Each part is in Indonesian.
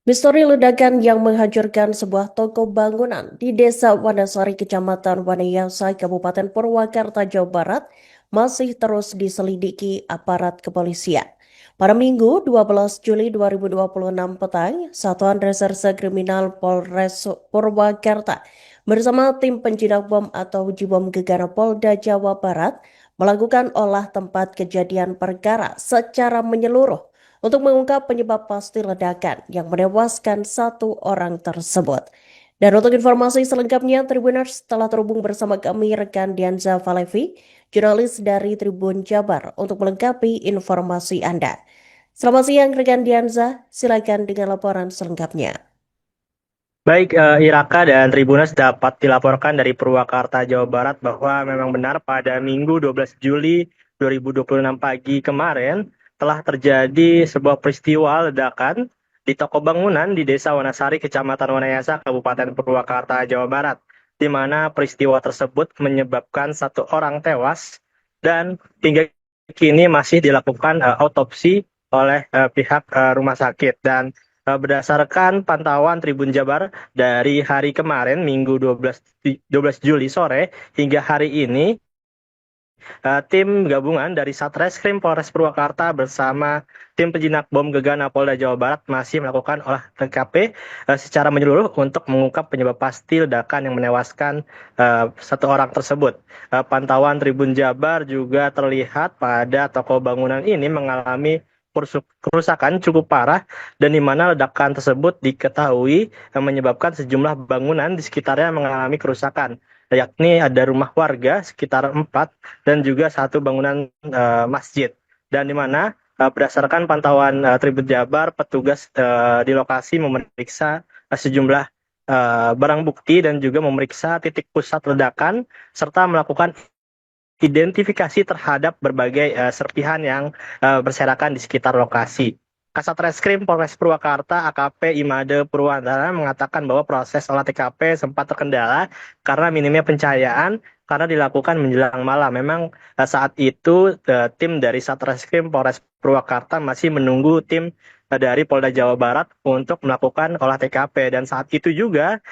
Misteri ledakan yang menghancurkan sebuah toko bangunan di Desa Wanasari, Kecamatan Wanayasa, Kabupaten Purwakarta, Jawa Barat masih terus diselidiki aparat kepolisian. Pada Minggu 12 Juli 2026 petang, Satuan Reserse Kriminal Polres Purwakarta bersama tim penjinak bom atau Jibom Gegana Polda Jawa Barat melakukan olah tempat kejadian perkara secara menyeluruh untuk mengungkap penyebab pasti ledakan yang menewaskan satu orang tersebut. Dan untuk informasi selengkapnya, Tribuners telah terhubung bersama kami rekan Dianza Valevi, jurnalis dari Tribun Jabar, untuk melengkapi informasi Anda. Selamat siang rekan Dianza, silakan dengan laporan selengkapnya. Baik, Iraka dan Tribunas dapat dilaporkan dari Purwakarta, Jawa Barat bahwa memang benar pada Minggu 12 Juli 2026 pagi kemarin telah terjadi sebuah peristiwa ledakan di toko bangunan di Desa Wanasari, Kecamatan Wanayasa, Kabupaten Purwakarta, Jawa Barat, di mana peristiwa tersebut menyebabkan satu orang tewas dan hingga kini masih dilakukan autopsi oleh pihak rumah sakit. Dan berdasarkan pantauan Tribun Jabar dari hari kemarin, Minggu 12 Juli sore, hingga hari ini, tim gabungan dari Satreskrim Polres Purwakarta bersama tim penjinak bom Gegana Polda Jawa Barat masih melakukan olah TKP secara menyeluruh untuk mengungkap penyebab pasti ledakan yang menewaskan satu orang tersebut. Pantauan Tribun Jabar juga terlihat pada toko bangunan ini mengalami kerusakan cukup parah dan di mana ledakan tersebut diketahui menyebabkan sejumlah bangunan di sekitarnya mengalami kerusakan, yakni ada rumah warga sekitar 4 dan juga satu bangunan masjid. Dan di mana berdasarkan pantauan Tribun Jabar, petugas di lokasi memeriksa sejumlah barang bukti dan juga memeriksa titik pusat ledakan serta melakukan identifikasi terhadap berbagai serpihan yang berserakan di sekitar lokasi. Kasat Reskrim Polres Purwakarta AKP Imade Purwantara mengatakan bahwa proses olah TKP sempat terkendala karena minimnya pencahayaan karena dilakukan menjelang malam. Memang saat itu tim dari Satreskrim Polres Purwakarta masih menunggu tim dari Polda Jawa Barat untuk melakukan olah TKP, dan saat itu juga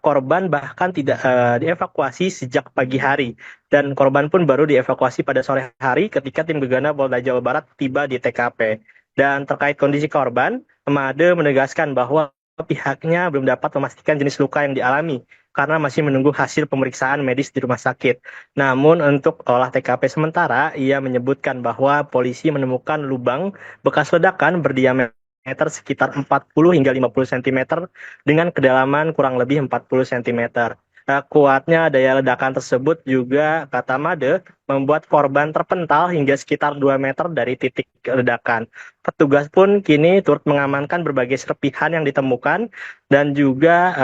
korban bahkan tidak dievakuasi sejak pagi hari, dan korban pun baru dievakuasi pada sore hari ketika tim Gegana Polda Jawa Barat tiba di TKP. Dan terkait kondisi korban, Made menegaskan bahwa pihaknya belum dapat memastikan jenis luka yang dialami karena masih menunggu hasil pemeriksaan medis di rumah sakit. Namun untuk olah TKP sementara, ia menyebutkan bahwa polisi menemukan lubang bekas ledakan berdiameter sekitar 40 hingga 50 cm dengan kedalaman kurang lebih 40 cm. Kuatnya daya ledakan tersebut juga, kata Made, membuat korban terpental hingga sekitar 2 meter dari titik ledakan. Petugas pun kini turut mengamankan berbagai serpihan yang ditemukan dan juga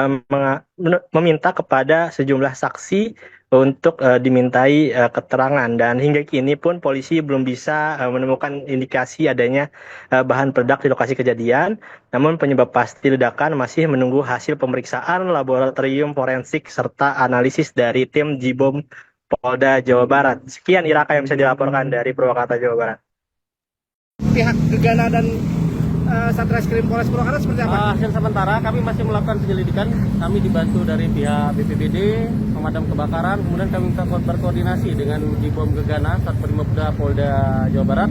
meminta kepada sejumlah saksi untuk dimintai keterangan. Dan hingga kini pun polisi belum bisa menemukan indikasi adanya bahan peledak di lokasi kejadian. Namun penyebab pasti ledakan masih menunggu hasil pemeriksaan laboratorium forensik serta analisis dari tim Jibom Polda Jawa Barat. Sekian Iraka yang bisa dilaporkan dari Purwakarta, Jawa Barat. Pihak Gegana dan Satreskrim Polres Purwakarta seperti apa? Hasil sementara kami masih melakukan penyelidikan. Kami dibantu dari pihak BPBD, pemadam kebakaran, kemudian kami minta berkoordinasi dengan Jibom Gegana, Satbrimopda Polda Jawa Barat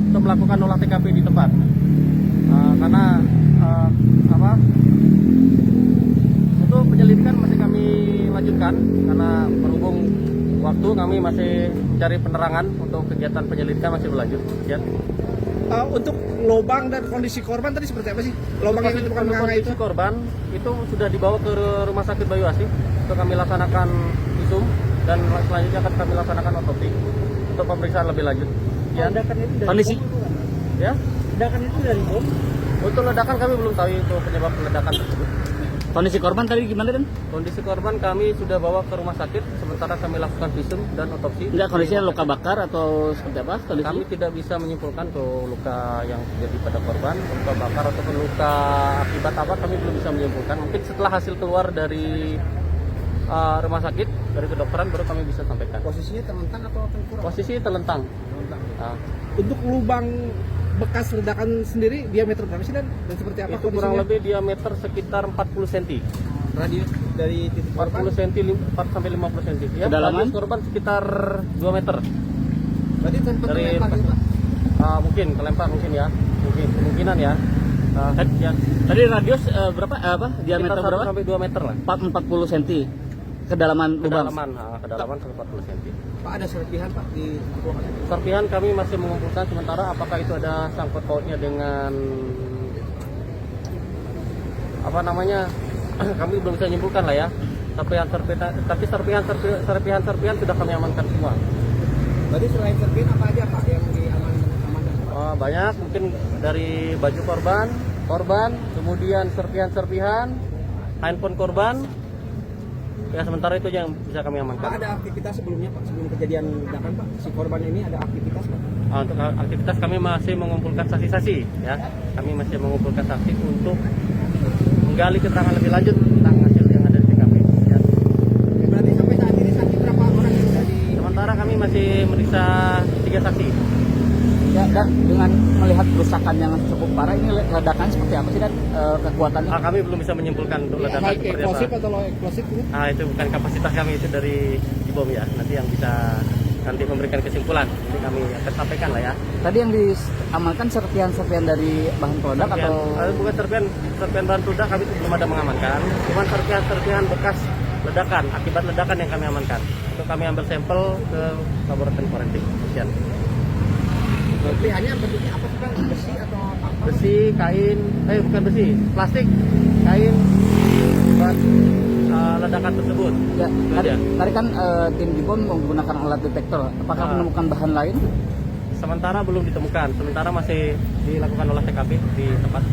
untuk melakukan olah TKP di tempat. Karena untuk penyelidikan masih kami lanjutkan karena berhubung waktu kami masih mencari penerangan untuk kegiatan penyelidikan masih berlanjut. Ya. Untuk lubang dan kondisi korban tadi seperti apa sih? Lubang yang ditemukan menganga itu? Kondisi korban itu sudah dibawa ke Rumah Sakit Bayu Asih untuk kami laksanakan visum dan selanjutnya akan kami laksanakan otopsi untuk pemeriksaan lebih lanjut. Ya. Ledakan itu dari Kondisi. bom bukan? Ya. Ledakan itu dari bom? Untuk ledakan kami belum tahu itu penyebab ledakan tersebut. Kondisi korban tadi gimana, Dan? Kondisi korban kami sudah bawa ke rumah sakit sementara kami lakukan visum dan otopsi. Enggak, kondisinya luka bakar atau seperti apa? Kondisi? Kami tidak bisa menyimpulkan tuh luka yang terjadi pada korban, luka bakar ataupun luka akibat apa, kami belum bisa menyimpulkan. Mungkin setelah hasil keluar dari rumah sakit, dari kedokteran baru kami bisa sampaikan. Posisinya terlentang atau tengkurap? Posisi telentang. Untuk lubang bekas ledakan sendiri diameter berapa sih dan seperti apa Itu kurang lebih diameter sekitar 40 cm. radius dari titik 40 cm, 4 sampai 50 cm. Ya, Kedalaman? radius korban sekitar 2 meter. Berarti sempat Dari terlempar gitu, Pak? mungkin kelempar mungkin ya. Mungkin kemungkinan ya. Ya. Tadi radius berapa? Diameter Sekitar 1 berapa? sampai 2 meter lah. 40 cm. Kedalaman lubang. Kedalaman sampai 40 cm. Pak, ada serpihan Pak di ruangan itu? Serpihan kami masih mengumpulkan sementara apakah itu ada sangkut pautnya dengan apa namanya kami belum bisa menyimpulkan lah ya. Tapi serpihan sudah kami amankan semua. Berarti selain serpihan apa aja Pak yang diamankan? Banyak mungkin dari baju korban, kemudian serpihan, handphone korban. Ya sementara itu yang bisa kami Pak, amankan. ada aktivitas sebelumnya Pak, sebelum kejadian ledakan Pak, si korban ini ada aktivitas Pak? Untuk aktivitas kami masih mengumpulkan saksi-saksi ya. Kami masih mengumpulkan saksi untuk menggali keterangan lebih lanjut tentang hasil yang ada di TKP ya. Berarti sampai saat ini saksi berapa orang yang sudah di... Sementara kami masih meriksa 3 saksi. Ya, dan dengan melihat kerusakan yang cukup parah ini ledakan seperti apa sih dan kekuatannya? Kami belum bisa menyimpulkan untuk ledakan high seperti explosive apa. atau low explosive itu? Itu bukan kapasitas kami, itu dari bom ya. Nanti yang bisa nanti memberikan kesimpulan. Jadi kami akan sampaikan lah ya. Tadi yang diamankan serpihan-serpihan dari bahan produk atau Bukan serpihan bahan peledak kami belum ada mengamankan. Cuma serpihan bekas ledakan, akibat ledakan yang kami amankan. Itu kami ambil sampel ke laboratorium forensik. Sekian. Serpihannya bentuknya apa sih Pak? Besi atau apa? Besi, kain, bukan besi, plastik, kain, buat ledakan tersebut. ya, Itu tadi, aja. tadi kan tim Dibon menggunakan alat detektor. Apakah menemukan bahan lain? Sementara belum ditemukan, sementara masih dilakukan olah TKP di tempat.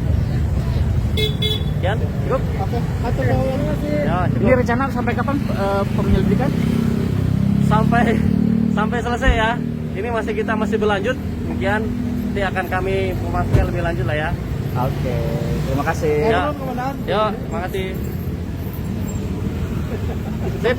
Sekian, cukup? Oke, atau terima kasih. Ya, Ini cukup. rencana sampai kapan penyelidikan? Sampai selesai ya. Ini kita masih berlanjut. Demikian nanti akan kami memastikan lebih lanjut lah ya. Oke, terima kasih. Ya. Komandan. Yo, makasih. Sip.